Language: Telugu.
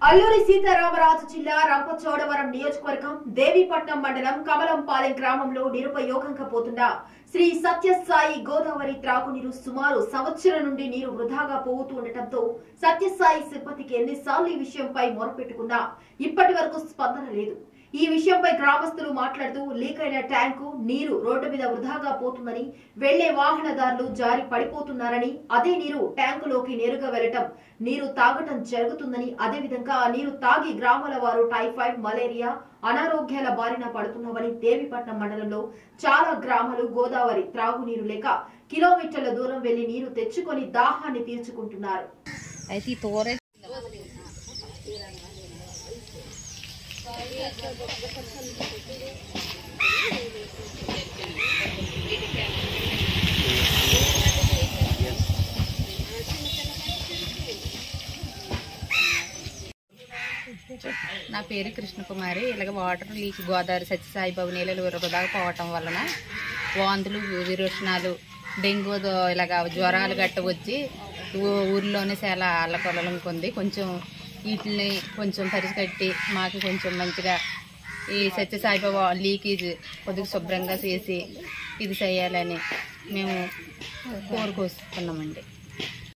అల్లూరి సీతారామరాజు జిల్లా రంపచోడవరం నియోజకవర్గం దేవీపట్నం మండలం కమలంపాలెం గ్రామంలో నిరుపయోగంగా పోతున్న శ్రీ సత్యసాయి గోదావరి త్రాగునీరు సుమారు సంవత్సరం నుండి నీరు వృధాగా పోతూ ఉండటంతో సత్యసాయి సిబ్బందికి ఎన్నిసార్లు ఈ విషయంపై మొరపెట్టుకున్నా ఇప్పటి వరకు స్పందన లేదు. ఈ విషయంపై గ్రామస్తులు మాట్లాడుతూ లీక్ అయిన ట్యాంకు నీరు రోడ్డు మీద వృధాగా పోతుందని, వెళ్లే వాహనదారులు జారి పడిపోతున్నారని, అదే నీరు ట్యాంకులోకి నేరుగా వెళ్లటం నీరు తాగటం జరుగుతుందని, అదేవిధంగా ఆ నీరు తాగి గ్రామాల వారు టైఫాయిడ్, మలేరియా, అనారోగ్యాల బారిన పడుతున్నామని దేవీపట్నం మండలంలో చాలా గ్రామాలు గోదావరి త్రాగునీరు లేక కిలోమీటర్ల దూరం వెళ్లి నీరు తెచ్చుకొని దాహాన్ని తీర్చుకుంటున్నారు. నా పేరు కృష్ణకుమారి. ఇలాగ వాటర్ లీక్ గోదావరి సత్యసాయిబాబు నీళ్ళు వృధాగా పోవటం వలన వాంతులు, విరోచనాలు, డెంగ్యూ ఇలాగ జ్వరాలు గట్ట వచ్చి ఊర్లోనే చాలా అల్లకొల్లం కొంది. కొంచెం వీటిని కొంచెం పరిసికట్టి మాకు కొంచెం మంచిగా ఈ సత్యసాయిబాబా లీకేజ్ కొద్దిగా శుభ్రంగా చేసి ఇది చేయాలని మేము కోరుకొస్తున్నామండి.